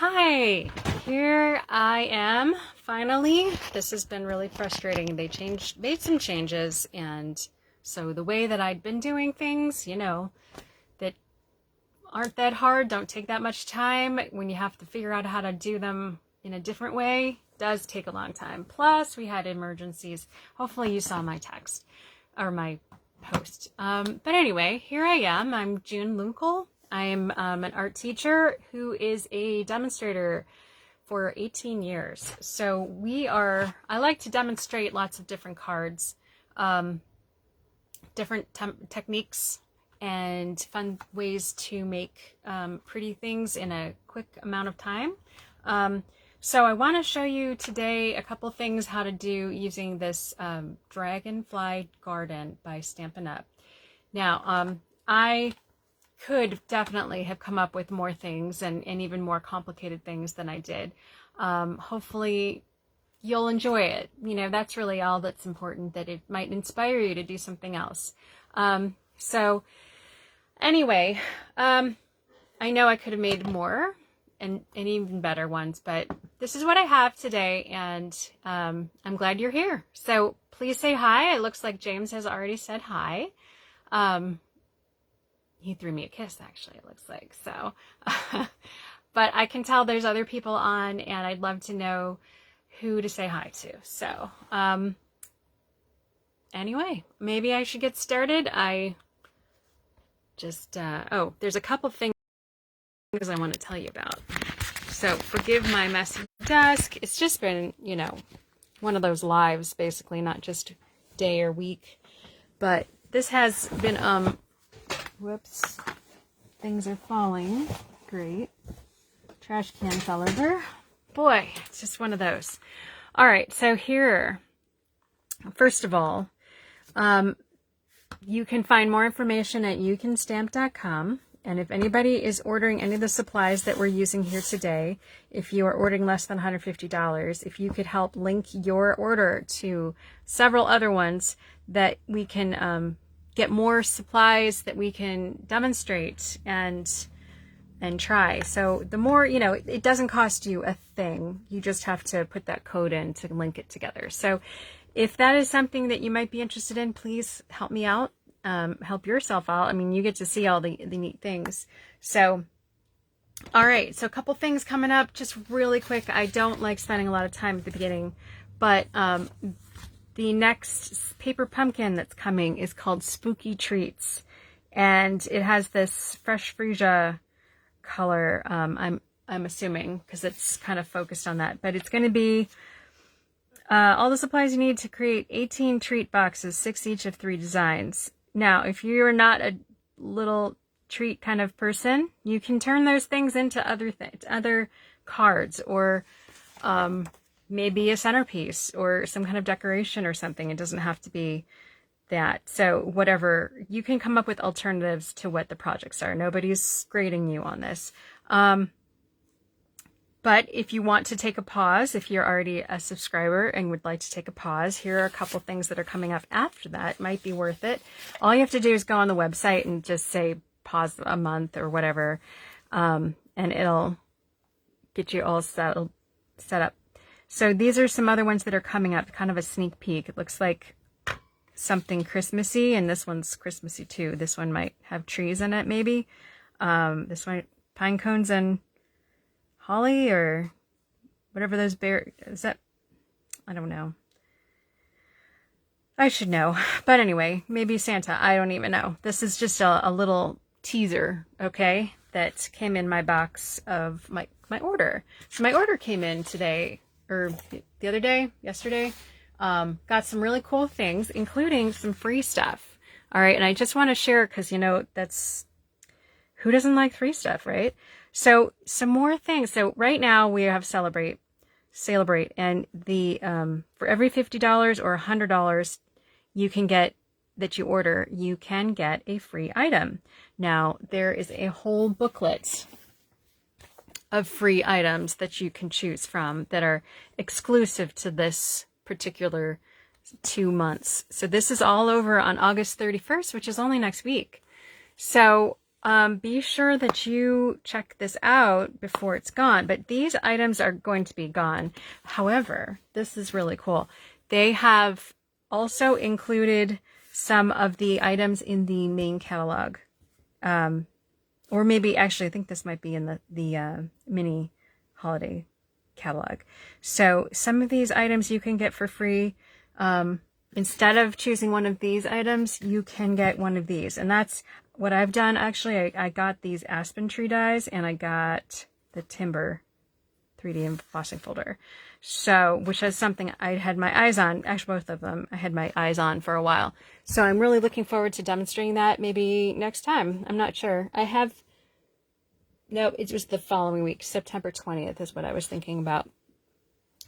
Hi, here I am finally. This has been really frustrating. They made some changes, and so the way that I'd been doing things, that aren't that hard, don't take that much time, when you have to figure out how to do them in a different way, does take a long time. Plus, we had emergencies. Hopefully you saw my text or my post. But anyway, here I am. I'm June Lunkel. I'm an art teacher who is a demonstrator for 18 years. So I like to demonstrate lots of different cards, different techniques, and fun ways to make pretty things in a quick amount of time. So I want to show you today a couple things how to do using this Dragonfly Garden by Stampin Up. Now, I could definitely have come up with more things and even more complicated things than I did. Hopefully you'll enjoy it. That's really all that's important, that it might inspire you to do something else. So anyway, I know I could have made more and even better ones, but this is what I have today, and I'm glad you're here. So please say hi. It looks like James has already said hi. He threw me a kiss, actually, it looks like. So, but I can tell there's other people on, and I'd love to know who to say hi to. So, anyway, maybe I should get started. I just, there's a couple things I want to tell you about. So forgive my messy desk. It's just been, one of those lives, basically, not just day or week. But this has been, whoops, things are falling. Great. Trash can fell over. Boy, it's just one of those. All right, so here, first of all, you can find more information at youcanstamp.com. And if anybody is ordering any of the supplies that we're using here today, if you are ordering less than $150, if you could help link your order to several other ones that we can get more supplies that we can demonstrate and try. So the more, it doesn't cost you a thing. You just have to put that code in to link it together. So if that is something that you might be interested in, please help me out. Help yourself out. I mean, you get to see all the neat things. So, all right. So a couple things coming up just really quick. I don't like spending a lot of time at the beginning, but the next paper pumpkin that's coming is called Spooky Treats, and it has this fresh freesia color. I'm assuming, because it's kind of focused on that, but it's going to be all the supplies you need to create 18 treat boxes, 6 each of 3 designs. Now, if you're not a little treat kind of person, you can turn those things into other cards, or maybe a centerpiece or some kind of decoration or something. It doesn't have to be that. So whatever, you can come up with alternatives to what the projects are. Nobody's grading you on this. But if you want to take a pause, if you're already a subscriber and would like to take a pause, here are a couple things that are coming up after that. Might be worth it. All you have to do is go on the website and just say pause a month or whatever, and it'll get you all set up. So these are some other ones that are coming up, kind of a sneak peek. It looks like something Christmassy, and this one's Christmassy too. This one might have trees in it, maybe. This one, pine cones and holly, or whatever those is that? I don't know. I should know. But anyway, maybe Santa. I don't even know. This is just a little teaser, okay, that came in my box of my order. So my order came in today, or the other day, yesterday. Got some really cool things, including some free stuff. All right, and I just want to share, because that's, who doesn't like free stuff, right? So some more things. So right now we have Celebrate, and the for every $50 or $100 you can get that you order, you can get a free item. Now there is a whole booklet of free items that you can choose from that are exclusive to this particular 2 months. So this is all over on August 31st, which is only next week. So be sure that you check this out before it's gone. But these items are going to be gone. However, this is really cool. They have also included some of the items in the main catalog. Or maybe, actually, I think this might be in the mini holiday catalog. So some of these items you can get for free. Instead of choosing one of these items, you can get one of these. And that's what I've done. Actually, I got these aspen tree dies, and I got the timber 3D embossing folder. So, which is something I had my eyes on. Actually, both of them I had my eyes on for a while. So I'm really looking forward to demonstrating that maybe next time. I'm not sure. No, it was the following week. September 20th is what I was thinking about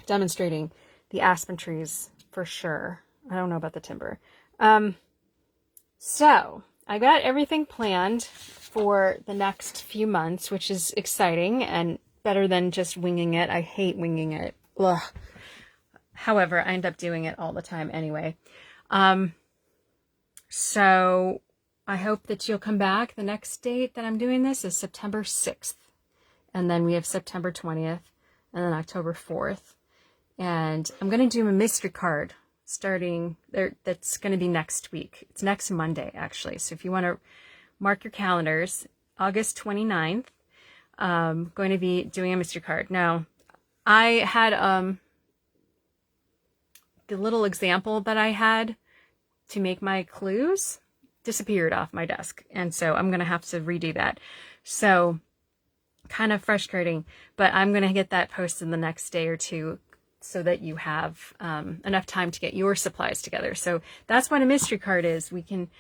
demonstrating the aspen trees for sure. I don't know about the timber. So I got everything planned for the next few months, which is exciting and better than just winging it. I hate winging it. Ugh. However, I end up doing it all the time anyway. So I hope that you'll come back. The next date that I'm doing this is September 6th. And then we have September 20th and then October 4th. And I'm going to do a mystery card starting there. That's going to be next week. It's next Monday, actually. So if you want to mark your calendars, August 29th, I'm going to be doing a mystery card. Now, I had the little example that I had to make my clues disappeared off my desk. And so I'm going to have to redo that. So kind of frustrating, but I'm going to get that posted the next day or two so that you have enough time to get your supplies together. So that's what a mystery card is. We can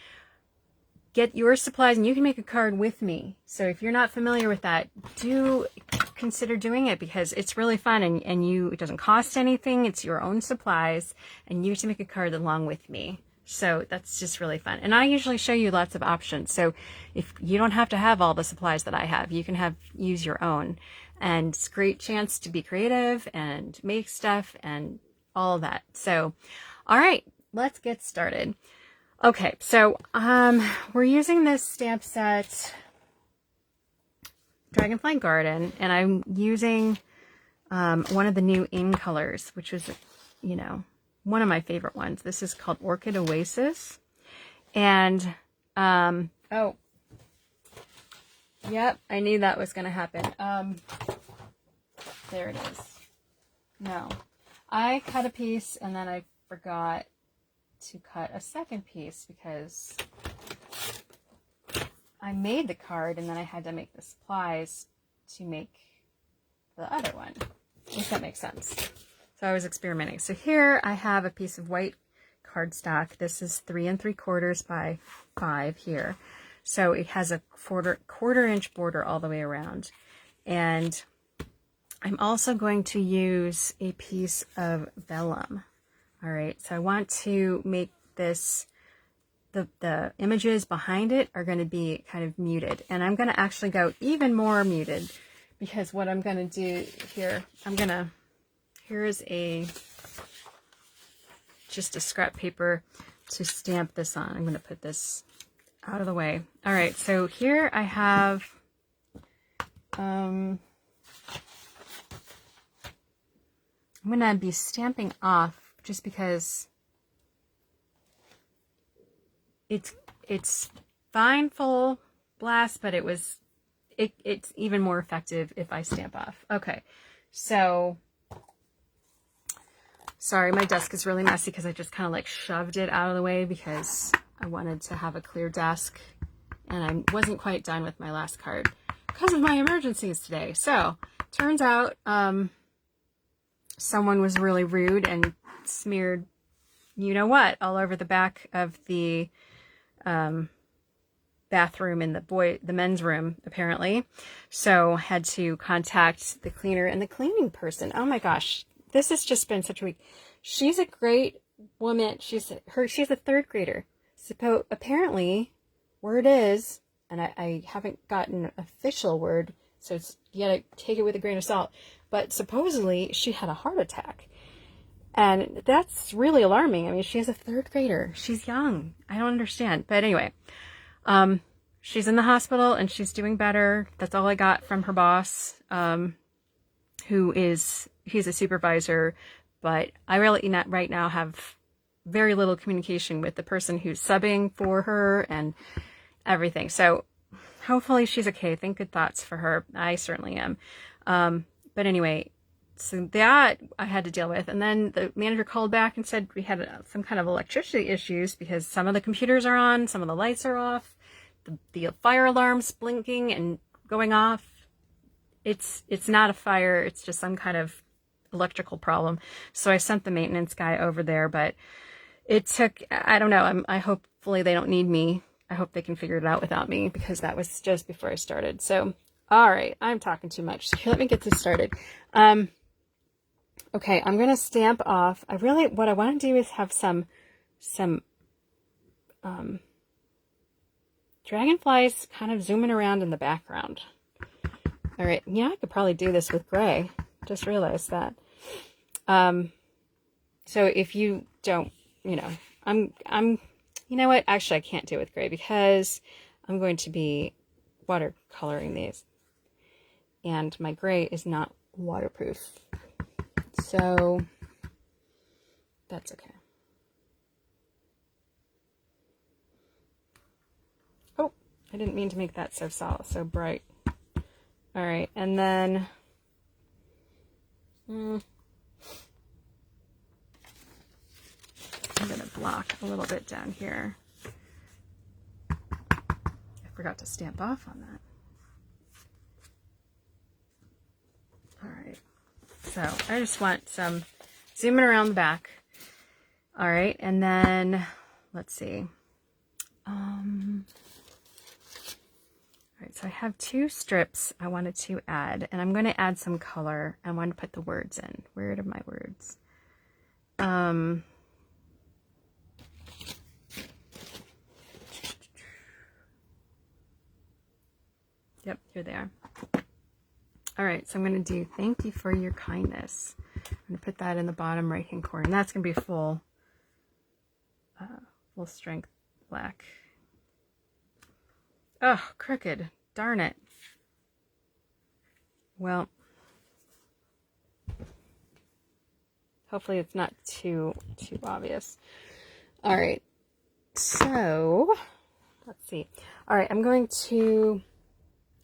get your supplies and you can make a card with me. So if you're not familiar with that, do consider doing it because it's really fun and it doesn't cost anything. It's your own supplies and you get to make a card along with me. So that's just really fun. And I usually show you lots of options. So if you don't have to have all the supplies that I have, you can use your own. And it's a great chance to be creative and make stuff and all of that. So, all right, let's get started. Okay, so we're using this stamp set, Dragonfly Garden, and I'm using one of the new in colors, which was, one of my favorite ones. This is called Orchid Oasis. And, yep, I knew that was going to happen. There it is. No, I cut a piece and then I forgot to cut a second piece because I made the card and then I had to make the supplies to make the other one, if that makes sense. So I was experimenting. So here I have a piece of white cardstock. This is 3 3/4 by 5 here. So it has a quarter inch border all the way around. And I'm also going to use a piece of vellum. All right, so I want to make this, the images behind it are going to be kind of muted. And I'm going to actually go even more muted because what I'm going to do here, here's just a scrap paper to stamp this on. I'm going to put this out of the way. All right, so here I have, I'm going to be stamping off just because it's fine full blast, but it's even more effective if I stamp off. Okay, so sorry, my desk is really messy because I just kind of like shoved it out of the way because I wanted to have a clear desk and I wasn't quite done with my last card because of my emergencies today. So turns out someone was really rude and smeared you-know-what all over the back of the bathroom in the men's room, apparently. So had to contact the cleaner and the cleaning person. Oh my gosh, this has just been such a week. She's a great woman. She's a 3rd grader. So apparently, word is, and I haven't gotten an official word, so you gotta take it with a grain of salt, but supposedly she had a heart attack. And that's really alarming. I mean, she is a 3rd grader. She's young. I don't understand. But anyway, she's in the hospital and she's doing better. That's all I got from her boss, he's a supervisor, but I really not right now have very little communication with the person who's subbing for her and everything. So hopefully she's okay. Think good thoughts for her. I certainly am. But anyway, so that I had to deal with. And then the manager called back and said we had some kind of electricity issues because some of the computers are on, some of the lights are off, the fire alarm's blinking and going off. It's not a fire. It's just some kind of electrical problem. So I sent the maintenance guy over there, but it took, I don't know. Hopefully they don't need me. I hope they can figure it out without me because that was just before I started. So, all right, I'm talking too much. So let me get this started. Okay, I'm going to stamp off. What I want to do is have some dragonflies kind of zooming around in the background. All right, yeah, I could probably do this with gray. Just realized that. So if you don't, you know, you know what? Actually, I can't do it with gray because I'm going to be watercoloring these. And my gray is not waterproof. So that's okay. Oh, I didn't mean to make that so bright. All right, and then I'm going to block a little bit down here. I forgot to stamp off on that. All right, so I just want some zooming around the back. All right, and then let's see. All right, so I have 2 strips I wanted to add, and I'm going to add some color. I want to put the words in. Where are my words? Yep, here they are. All right, so I'm going to do thank you for your kindness. I'm going to put that in the bottom right hand corner, and that's going to be full strength black. Oh, crooked. Darn it. Well, hopefully it's not too obvious. All right, so let's see. All right, I'm going to,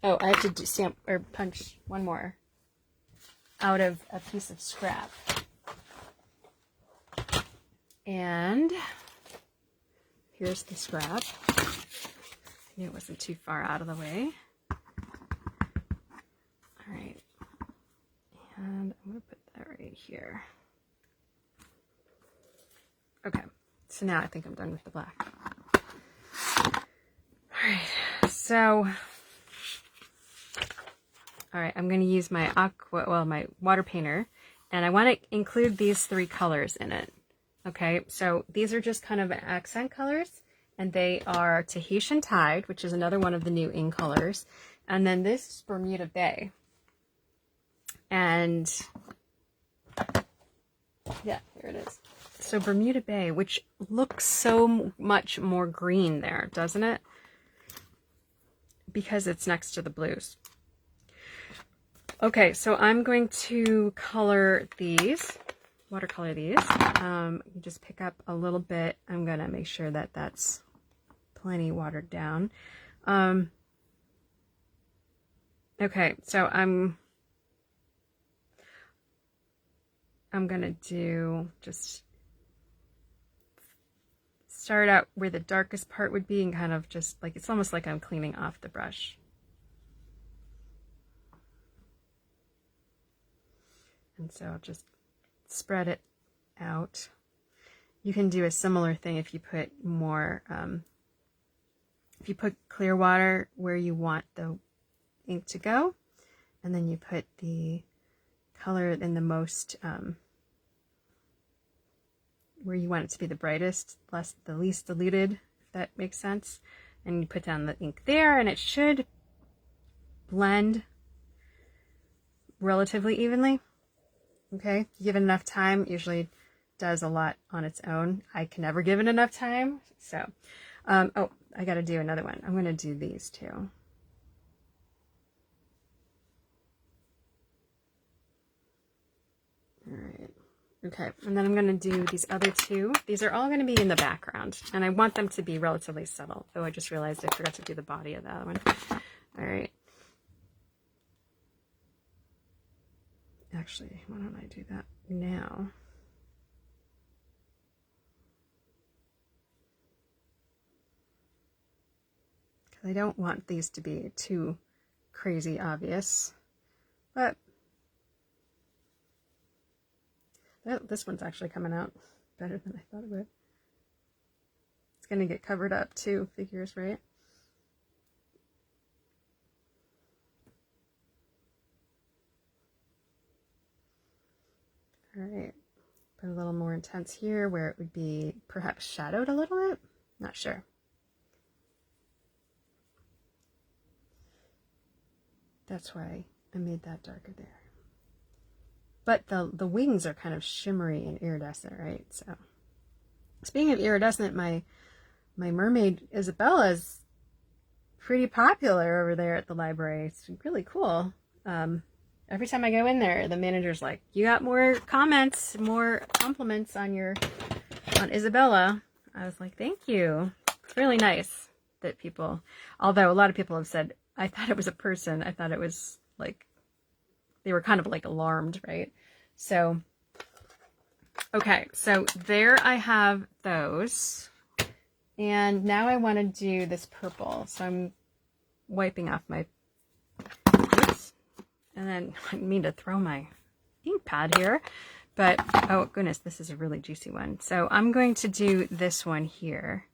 oh, I have to stamp or punch one more out of a piece of scrap. And here's the scrap. I knew it wasn't too far out of the way. All right, and I'm going to put that right here. Okay, so now I think I'm done with the black. All right, so, all right, I'm going to use my my water painter, and I want to include these 3 colors in it. Okay, so these are just kind of accent colors, and they are Tahitian Tide, which is another one of the new in colors, and then this is Bermuda Bay. And yeah, here it is. So Bermuda Bay, which looks so much more green there, doesn't it? Because it's next to the blues. Okay, so I'm going to color these, watercolor these. You just pick up a little bit. I'm going to make sure that that's plenty watered down. Okay, so I'm going to do just start out where the darkest part would be and kind of just like, it's almost like I'm cleaning off the brush. And so I'll just spread it out. You can do a similar thing if you put more, if you put clear water where you want the ink to go, and then you put the color in the most, where you want it to be the brightest, the least diluted, if that makes sense. And you put down the ink there, and it should blend relatively evenly. Okay, give it enough time. Usually does a lot on its own. I can never give it enough time. So, oh, I got to do another one. I'm going to do these two. All right. Okay, and then I'm going to do these other two. These are all going to be in the background, and I want them to be relatively subtle. Oh, I just realized I forgot to do the body of that one. All right. Actually, why don't I do that now? Because I don't want these to be too crazy obvious, but this one's actually coming out better than I thought it would. It's going to get covered up too, figures, right? All right, put a little more intense here where it would be perhaps shadowed a little bit. Not sure. That's why I made that darker there. But the wings are kind of shimmery and iridescent, right? So, speaking of iridescent, my mermaid Isabella is pretty popular over there at the library. It's really cool. Every time I go in there, the manager's like, "You got more comments, more compliments on Isabella." I was like, "Thank you." It's really nice that people, although a lot of people have said, I thought it was a person. I thought it was like, they were kind of like alarmed, right? So, okay, so there I have those. And now I want to do this purple. So I'm wiping off my, oops, and then I mean to throw my ink pad here, but oh goodness, this is a really juicy one. So I'm going to do this one here.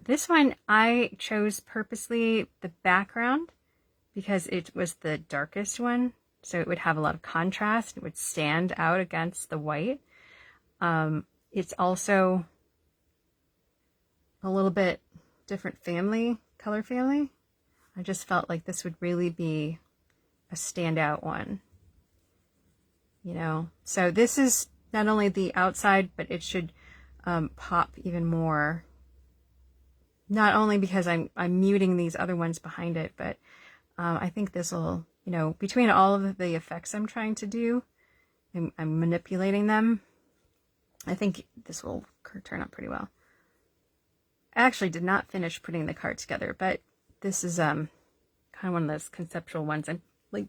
This one I chose purposely the background because it was the darkest one. So it would have a lot of contrast. It would stand out against the white. It's also a little bit different color family. I just felt like this would really be a standout one. You know, so this is not only the outside, but it should pop even more. Not only because I'm muting these other ones behind it, but I think this will, you know, between all of the effects I'm trying to do, I'm manipulating them. I think this will turn out pretty well. I actually did not finish putting the card together, but this is kind of one of those conceptual ones. I'm like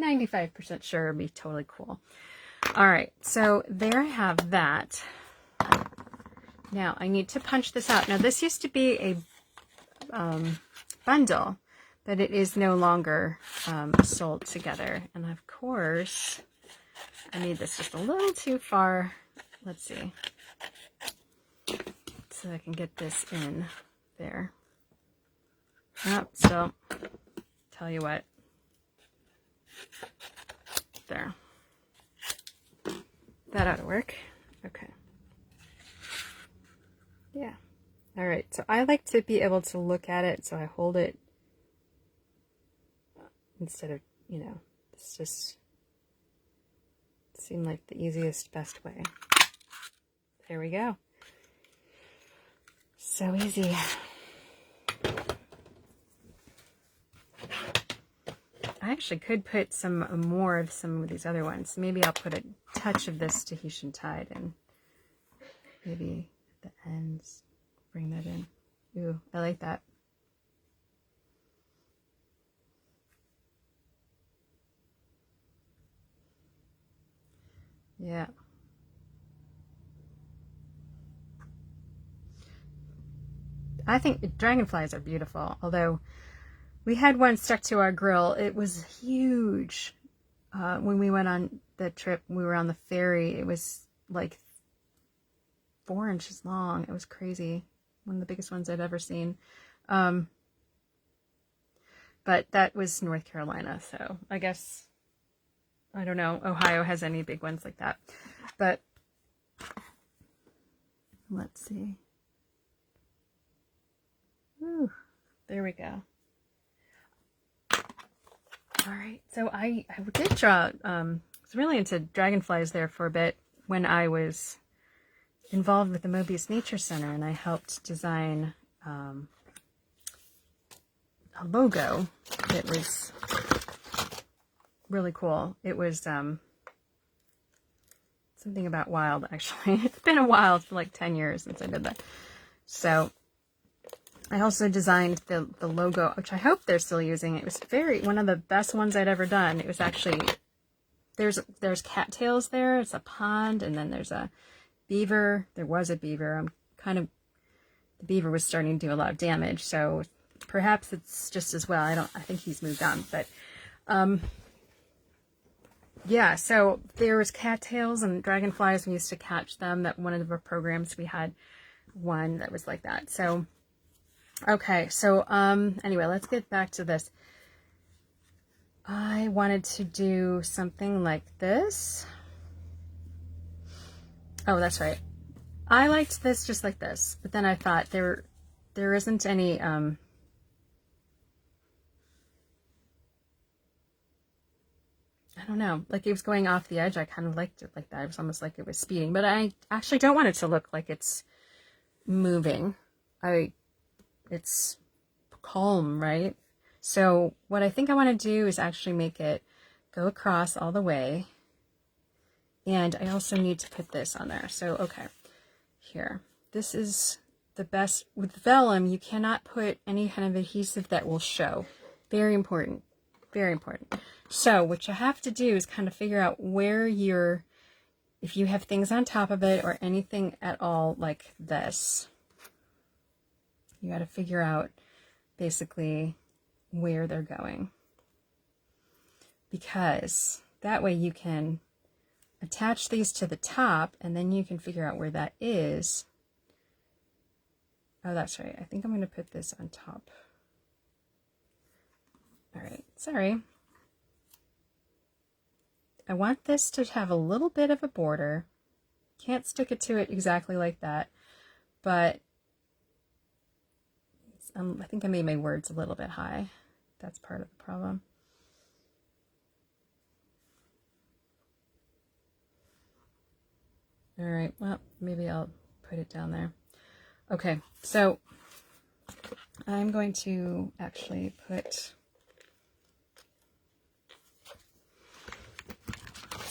95% sure it'll be totally cool. All right, so there I have that. Now I need to punch this out. Now this used to be a bundle, but it is no longer sold together. And of course, I made this just a little too far. Let's see. So I can get this in there. Oh, so tell you what. There. That ought to work. Okay. Yeah. All right. So I like to be able to look at it, so I hold it instead of, you know, it's just seemed like the easiest, best way. There we go. So easy. I actually could put some more of some of these other ones. Maybe I'll put a touch of this Tahitian Tide and maybe at the ends bring that in. Ooh, I like that. Yeah. I think dragonflies are beautiful, although we had one stuck to our grill. It was huge. When we went on the trip, we were on the ferry. It was like 4 inches long. It was crazy. One of the biggest ones I'd ever seen. But that was North Carolina, so I guess, I don't know, Ohio has any big ones like that. But let's see. Ooh, there we go. All right, so I did draw, I was really into dragonflies there for a bit when I was involved with the Mobius Nature Center, and I helped design a logo that was really cool. It was something about wild, actually. It's been a while, for like 10 years since I did that. So I also designed the logo, which I hope they're still using. It was one of the best ones I'd ever done. It was actually, there's cattails there. It's a pond, and then there's a beaver. There was a beaver. The beaver was starting to do a lot of damage, so perhaps it's just as well. I think he's moved on, but yeah, so there was cattails and dragonflies. We used to catch them. That one of the programs we had one that was like that. So okay, so anyway, let's get back to this. I wanted to do something like this. Oh, that's right. I liked this just like this, but then I thought there isn't any I don't know, like it was going off the edge. I kind of liked it like that. It was almost like it was speeding, but I actually don't want it to look like it's moving. It's calm, right? So what I think I want to do is actually make it go across all the way. And I also need to put this on there. So, okay, here. This is the best. With vellum, you cannot put any kind of adhesive that will show. Very important. Very important. So what you have to do is kind of figure out where if you have things on top of it or anything at all like this, you got to figure out basically where they're going, because that way you can attach these to the top and then you can figure out where that is. Oh, that's right. I think I'm going to put this on top. All right, sorry. I want this to have a little bit of a border. Can't stick it to it exactly like that, but I think I made my words a little bit high. That's part of the problem. All right, well, maybe I'll put it down there. Okay, so I'm going to actually put,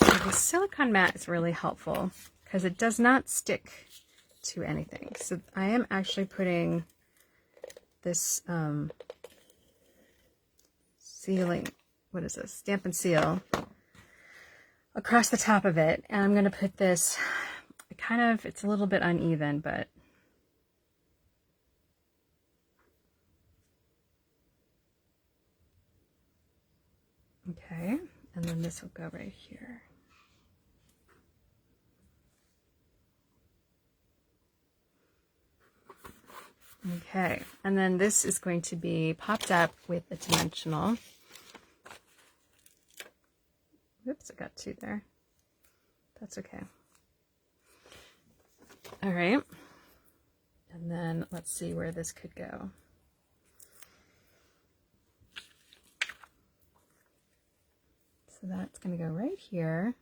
so the silicone mat is really helpful because it does not stick to anything. So I am actually putting this sealing, what is this, Stampin' Seal, across the top of it, and I'm going to put this it's a little bit uneven, but okay, and then this will go right here. Okay, and then this is going to be popped up with a dimensional. Whoops, I got two there. That's okay. All right, and then let's see where this could go. So that's going to go right here.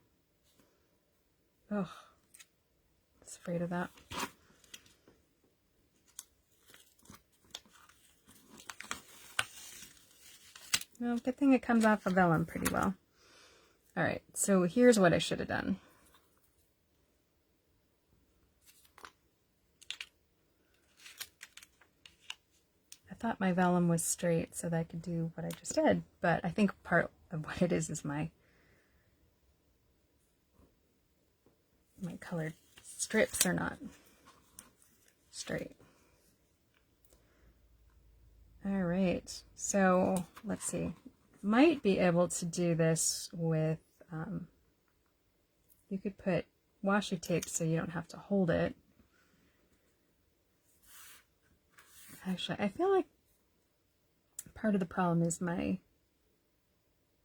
Oh, I was afraid of that. Well, good thing it comes off of vellum pretty well. All right, so here's what I should have done. I thought my vellum was straight so that I could do what I just did, but I think part of what it is my colored strips are not straight. All right, so let's see. Might be able to do this with, you could put washi tape so you don't have to hold it. Actually, I feel like part of the problem is my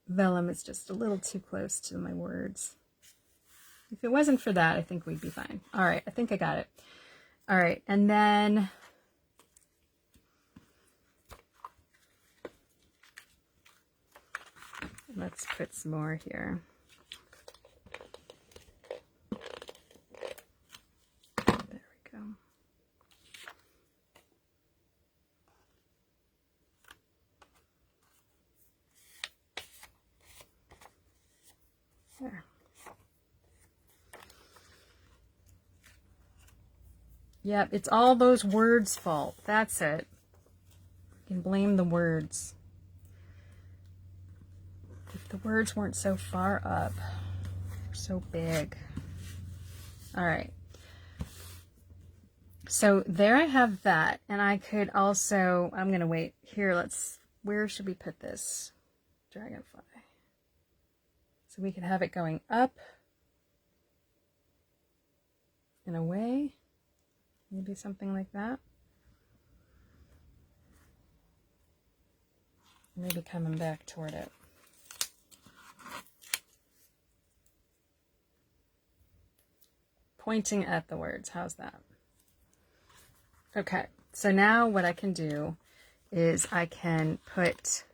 vellum is just a little too close to my words. If it wasn't for that, I think we'd be fine. All right, I think I got it. All right, and then let's put some more here. There we go. There. Yep, it's all those words' fault. That's it. You can blame the words. If the words weren't so far up, so big. All right. So there I have that. And I could also, I'm going to wait here. Where should we put this dragonfly? So we could have it going up and away. Maybe something like that. Maybe coming back toward it. Pointing at the words. How's that? Okay. So now what I can do is I can put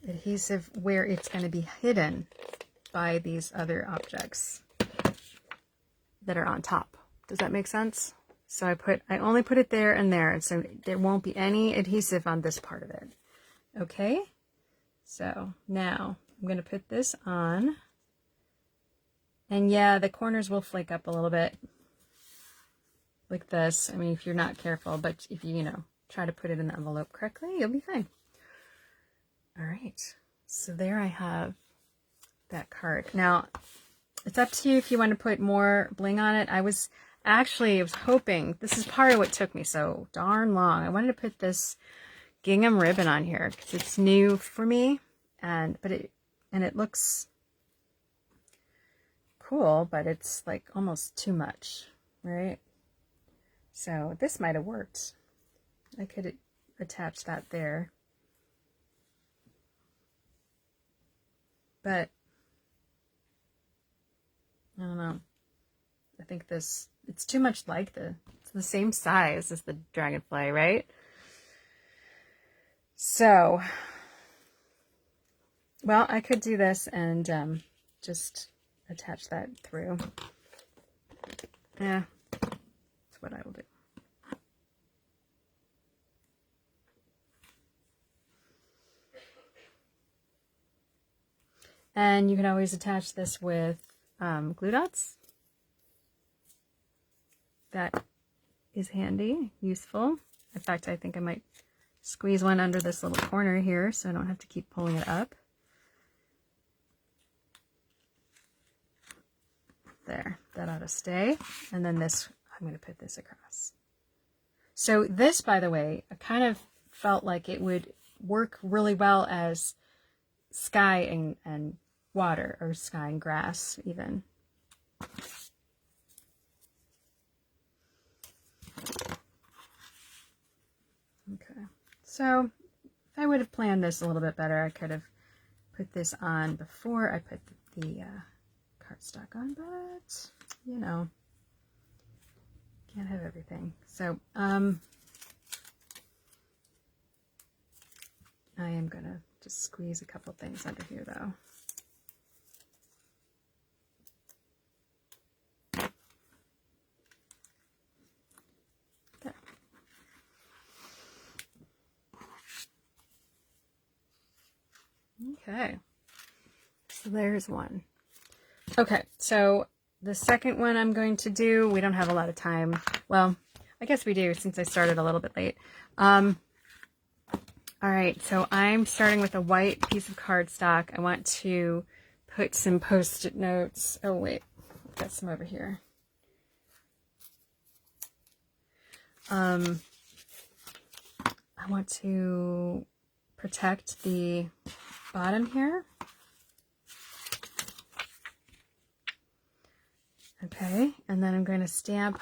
adhesive where it's going to be hidden by these other objects that are on top. Does that make sense? So I only put it there and there, and so there won't be any adhesive on this part of it. Okay? So now I'm going to put this on. And yeah, the corners will flake up a little bit like this. I mean, if you're not careful, but if you, try to put it in the envelope correctly, you'll be fine. All right. So there I have that card. Now, it's up to you if you want to put more bling on it. I was hoping, this is part of what took me so darn long. I wanted to put this gingham ribbon on here because it's new for me, and it looks cool, but it's like almost too much, right? So this might have worked. I could attach that there, but I don't know. I think it's too much like it's the same size as the dragonfly, right? So, well, I could do this and just attach that through. Yeah, that's what I will do. And you can always attach this with glue dots. That is handy, useful. In fact, I think I might squeeze one under this little corner here so I don't have to keep pulling it up. There, that ought to stay. And then this, I'm going to put this across. So this, by the way, I kind of felt like it would work really well as sky and water, or sky and grass even. Okay, so if I would have planned this a little bit better, I could have put this on before I put the cardstock on, but can't have everything. So I am gonna just squeeze a couple things under here though. There. Okay, so there's one. Okay, so the second one I'm going to do, we don't have a lot of time. Well, I guess we do since I started a little bit late. All right, so I'm starting with a white piece of cardstock. I want to put some Post-it notes. Oh, wait, I've got some over here. I want to protect the bottom here. Okay, and then I'm going to stamp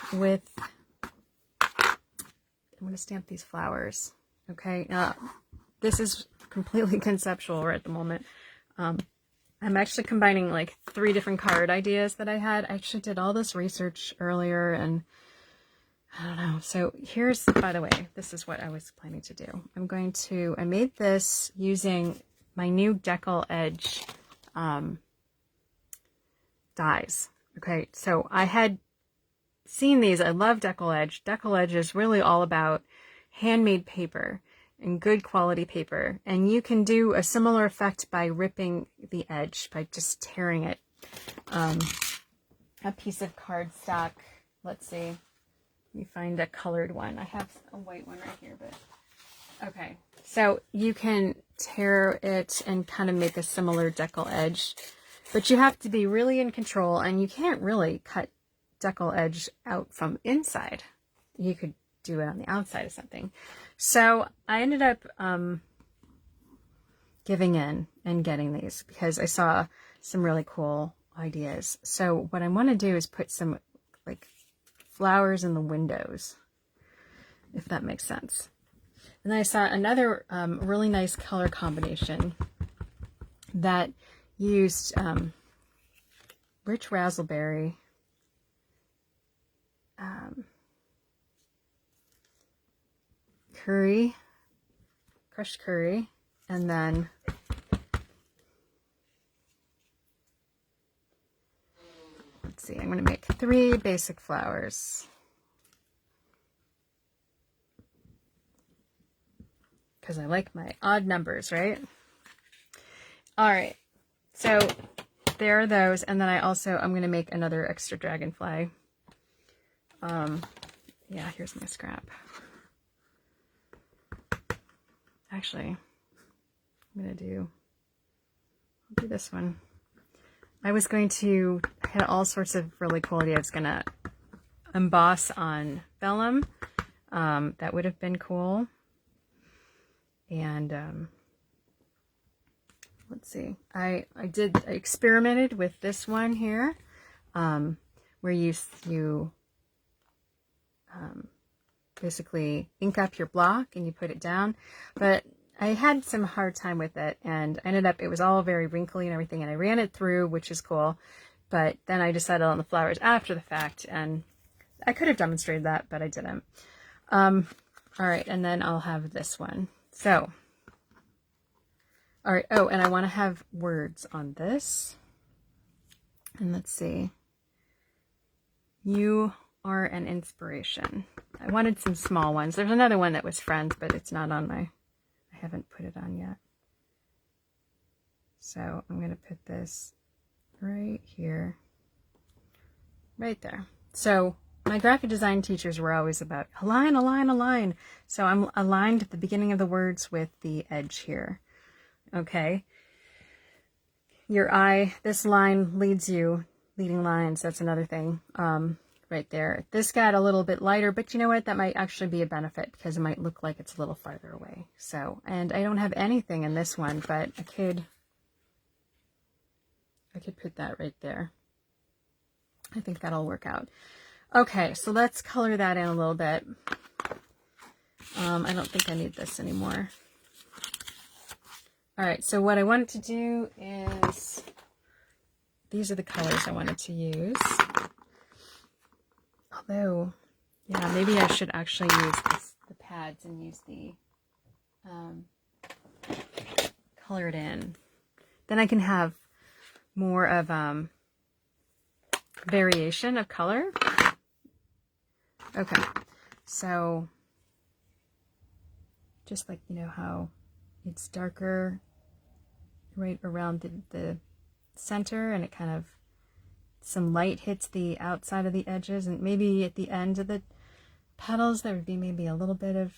these flowers. Okay, this is completely conceptual right at the moment. I'm actually combining like 3 different card ideas that I had. I actually did all this research earlier, and I don't know. So here's, by the way, this is what I was planning to do. I made this using my new Decal Edge dies. Okay, so I had seen these. I love Decal Edge. Decal Edge is really all about handmade paper. and good quality paper. And you can do a similar effect by ripping the edge, by just tearing it. A piece of cardstock, let's see, let me find a colored one. I have a white one right here, but okay. So you can tear it and kind of make a similar decal edge, but you have to be really in control, and you can't really cut decal edge out from inside. You could do it on the outside of something. So I ended up giving in and getting these because I saw some really cool ideas. So what I want to do is put some like flowers in the windows, if that makes sense. And then I saw another really nice color combination that used rich raspberry, curry, crushed curry, and then let's see, I'm going to make 3 basic flowers. Because I like my odd numbers, right? All right, so there are those, and then I'm going to make another extra dragonfly. Yeah, here's my scrap. Actually, I'll do this one. I was going to, I had all sorts of really cool ideas. I was going to emboss on vellum. That would have been cool. And let's see, I experimented with this one here, where you basically ink up your block and you put it down, but I had some hard time with it, and it was all very wrinkly and everything, and I ran it through, which is cool, but then I decided on the flowers after the fact, and I could have demonstrated that, but I didn't. All right, and then I'll have this one. So, all right, oh, and I want to have words on this, and let's see, you are an inspiration. I wanted some small ones. There's another one that was friends, but it's not on I haven't put it on yet. So I'm going to put this right here, right there. So my graphic design teachers were always about align, align, align. So I'm aligned at the beginning of the words with the edge here. Okay. Your eye, this line leads you, leading lines. That's another thing. Right there. This got a little bit lighter, but you know what? That might actually be a benefit because it might look like it's a little farther away. So, and I don't have anything in this one, but I could put that right there. I think that'll work out. Okay, so let's color that in a little bit. I don't think I need this anymore. All right, so what I wanted to do is, these are the colors I wanted to use. Although, yeah, maybe I should actually use the pads and use the colored in. Then I can have more of variation of color. Okay, so just like, you know, how it's darker right around the center, and it kind of, some light hits the outside of the edges, and maybe at the end of the petals there would be maybe a little bit of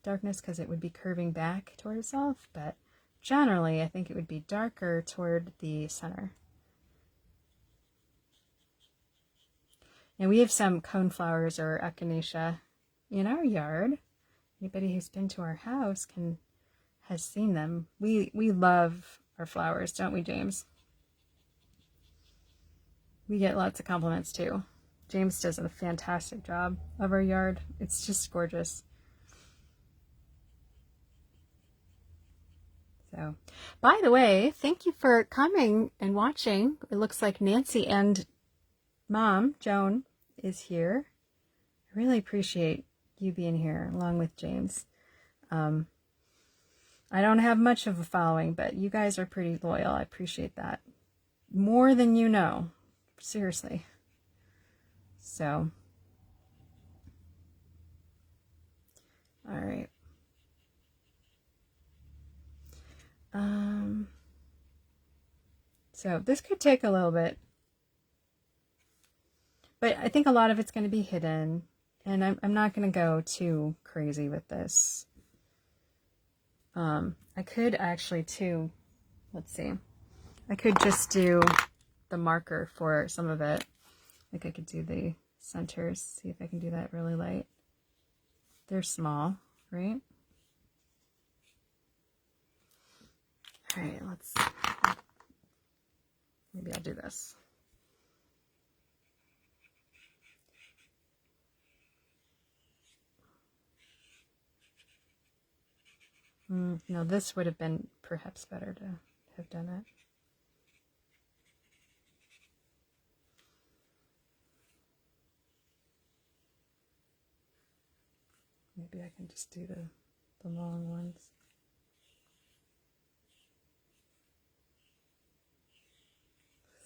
darkness because it would be curving back toward itself, but generally I think it would be darker toward the center. And we have some coneflowers or echinacea in our yard. Anybody who's been to our house has seen them. We love our flowers, don't we, James? We get lots of compliments too. James does a fantastic job of our yard. It's just gorgeous. So, by the way, thank you for coming and watching. It looks like Nancy and Mom, Joan, is here. I really appreciate you being here along with James. I don't have much of a following, but you guys are pretty loyal. I appreciate that. More than you know. Seriously. So, all right. So this could take a little bit, but I think a lot of it's going to be hidden, and I'm not going to go too crazy with this. I could actually too, let's see, I could just do the marker for some of it. Like I could do the centers, see if I can do that really light. They're small, right? All right, maybe I'll do this. No, this would have been perhaps better to have done it. Maybe I can just do the long ones.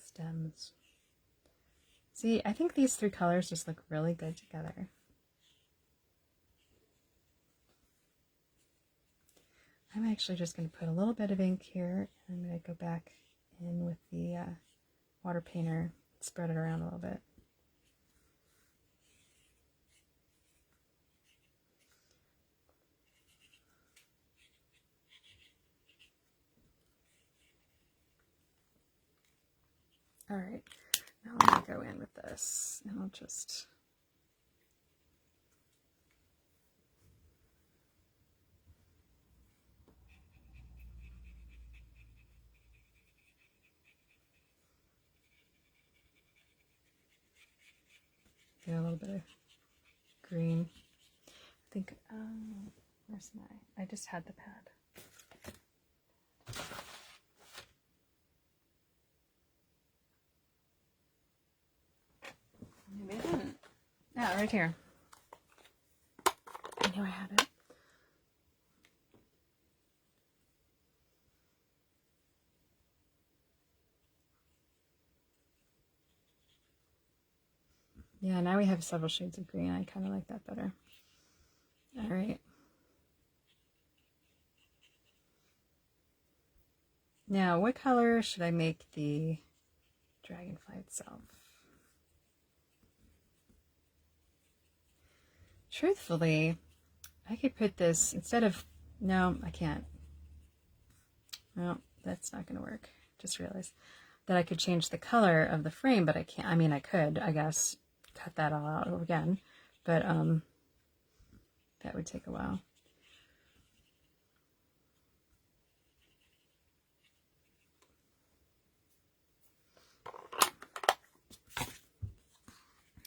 Stems. See, I think these three colors just look really good together. I'm actually just going to put a little bit of ink here, and I'm going to go back in with the water painter, spread it around a little bit. All right, now I'm going to go in with this, and I'll just... do a little bit of green. I think, where's I just had the pad. Maybe I didn't. Yeah, right here. I knew I had it. Yeah, now we have several shades of green. I kind of like that better. All right. Now, what color should I make the dragonfly itself? Truthfully, I could put this instead of... No, I can't. No, that's not going to work. Just realized that I could change the color of the frame, but I can't. I mean, I could, I guess, cut that all out again, but that would take a while.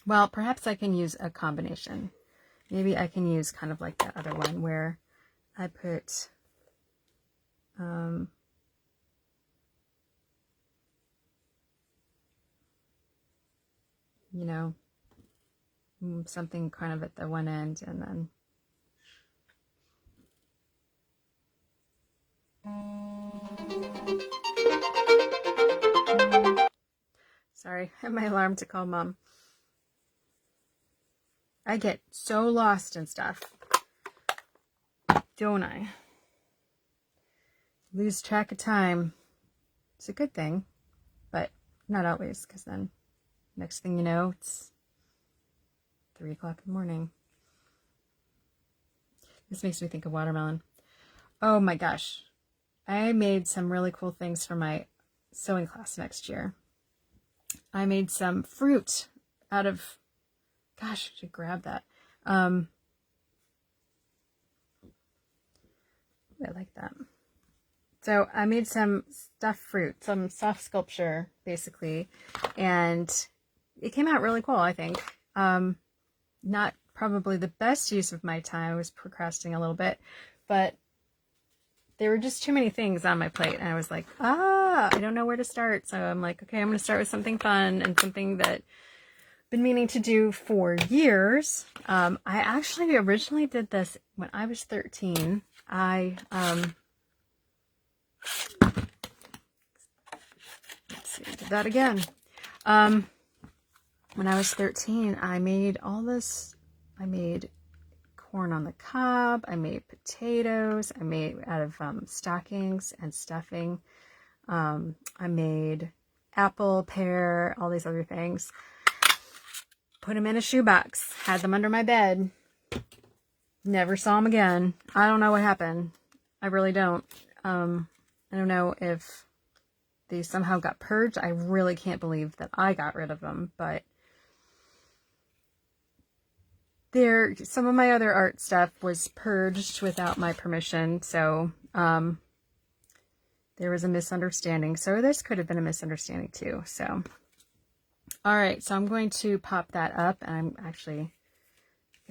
Well, perhaps I can use a combination. Maybe I can use kind of like that other one where I put you know, something kind of at the one end, and then sorry, I have my alarm to call Mom. I get so lost in stuff, don't I? Lose track of time. It's a good thing, but not always, because then next thing you know, it's 3 o'clock in the morning. This makes me think of watermelon. Oh my gosh. I made some really cool things for my sewing class next year. I made some fruit out of... Gosh, I should grab that. I like that. So I made some stuffed fruit, some soft sculpture, basically, and it came out really cool, I think. Not probably the best use of my time. I was procrastinating a little bit, but there were just too many things on my plate, and I was like, I don't know where to start. So I'm like, okay, I'm going to start with something fun and something that I've been meaning to do for years. I actually originally did this when I was 13. Let's see, did that again. When I was 13, I made all this. I made corn on the cob. I made potatoes. I made out of stockings and stuffing. I made apple, pear, all these other things. Put them in a shoebox. Had them under my bed. Never saw them again. I don't know what happened. I really don't. I don't know if they somehow got purged. I really can't believe that I got rid of them, but some of my other art stuff was purged without my permission, so there was a misunderstanding. So this could have been a misunderstanding too. So, all right, so I'm going to pop that up, and I think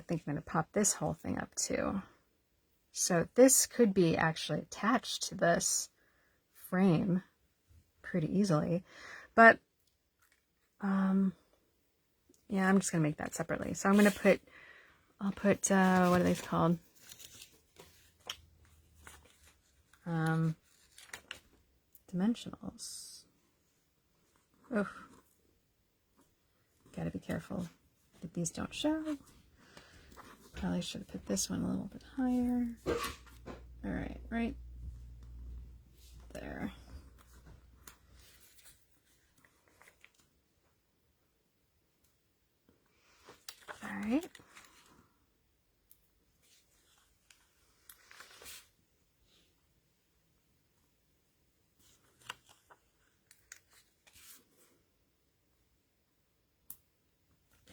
I'm going to pop this whole thing up too. So this could be actually attached to this frame pretty easily, but yeah, I'm just going to make that separately. So I'm going to put, I'll put, what are these called? Dimensionals. Oh, gotta be careful that these don't show. Probably should have put this one a little bit higher. All right, right there. All right.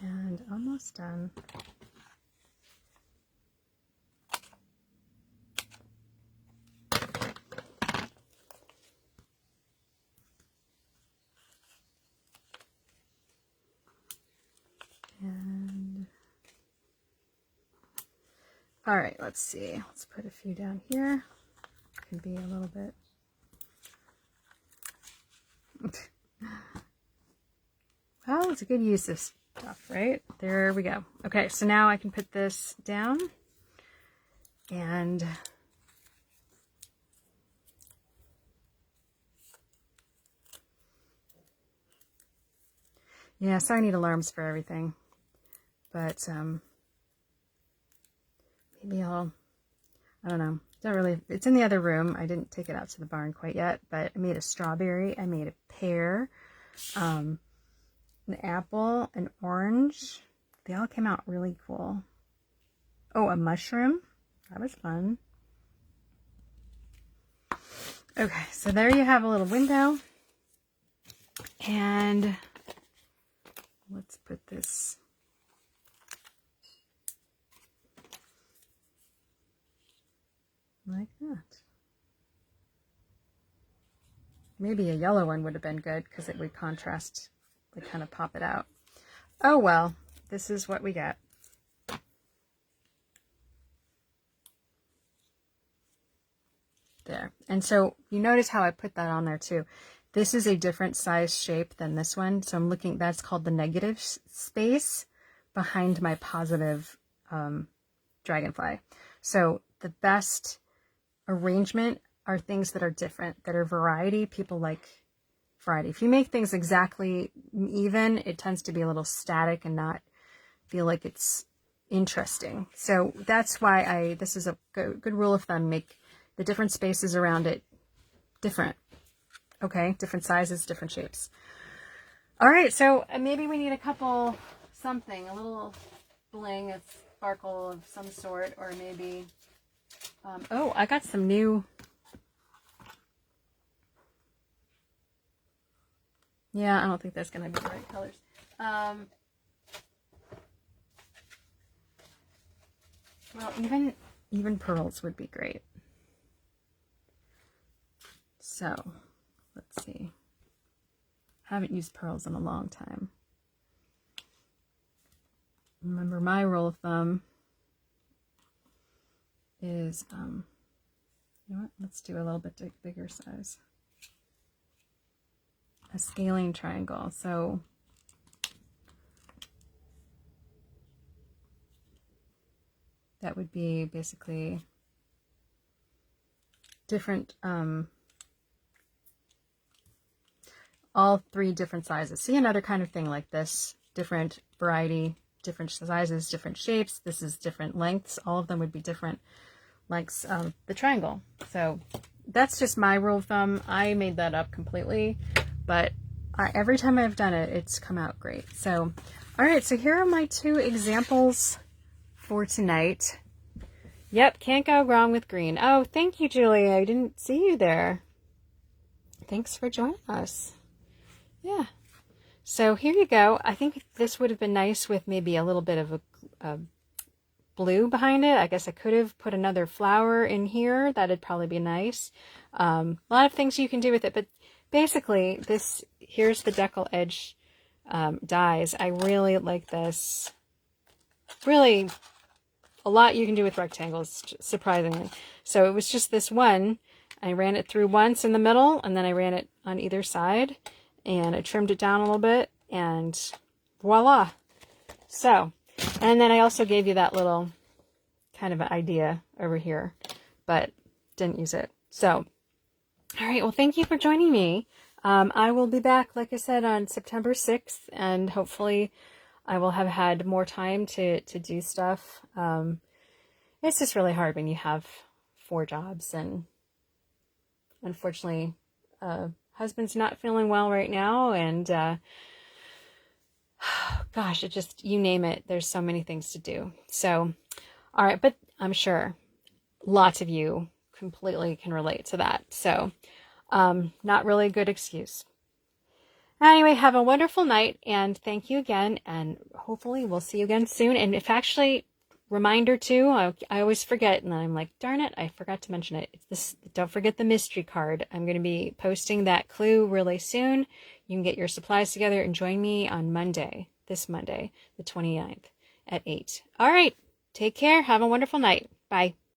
And almost done. And all right, let's see. Let's put a few down here. Could be a little bit. Well, it's a good use of stuff, right? There we go. Okay, so now I can put this down and yeah, so I need alarms for everything, but maybe I don't know. Don't really, it's in the other room. I didn't take it out to the barn quite yet, but I made a strawberry, I made a pear, an apple, an orange. They all came out really cool. Oh, a mushroom. That was fun. Okay, so there you have a little window. And let's put this like that. Maybe a yellow one would have been good because it would contrast, like kind of pop it out. Oh well, this is what we got. There. And so you notice how I put that on there too. This is a different size shape than this one. So I'm looking, that's called the negative space behind my positive dragonfly. So the best arrangement are things that are different, that are variety. People like variety. If you make things exactly even, it tends to be a little static and not feel like it's interesting. So that's why this is a good rule of thumb, make the different spaces around it different. Okay, different sizes, different shapes. All right, so maybe we need a couple something, a little bling, a sparkle of some sort, or maybe, oh, I got some new, yeah, I don't think that's going to be the right colors. Well, even pearls would be great. So, let's see. Haven't used pearls in a long time. Remember, my rule of thumb is, you know what? Let's do a little bit bigger size. A scaling triangle. So, that would be basically different, all three different sizes. See, another kind of thing like this, different variety, different sizes, different shapes. This is different lengths. All of them would be different lengths of the triangle. So that's just my rule of thumb. I made that up completely, but every time I've done it, it's come out great. So, all right, so here are my 2 examples for tonight. Yep, can't go wrong with green. Oh, thank you, Julie. I didn't see you there. Thanks for joining us. Yeah. So here you go. I think this would have been nice with maybe a little bit of a blue behind it. I guess I could have put another flower in here. That'd probably be nice. A lot of things you can do with it, but basically here's the decal edge dies. I really like this. Really a lot you can do with rectangles, surprisingly. So it was just this one. I ran it through once in the middle, and then I ran it on either side, and I trimmed it down a little bit, and voila. So, and then I also gave you that little kind of an idea over here, but didn't use it. So, all right, well, thank you for joining me. I will be back, like I said, on September 6th, and hopefully I will have had more time to do stuff. It's just really hard when you have 4 jobs, and unfortunately, husband's not feeling well right now, and gosh, it just, you name it, there's so many things to do. So, all right, but I'm sure lots of you completely can relate to that. So, not really a good excuse. Anyway, have a wonderful night, and thank you again, and hopefully we'll see you again soon. And if actually, reminder too, I always forget, and then I'm like, darn it, I forgot to mention it. It's this, don't forget the mystery card. I'm going to be posting that clue really soon. You can get your supplies together and join me on Monday, this Monday, the 29th at 8. All right, take care. Have a wonderful night. Bye.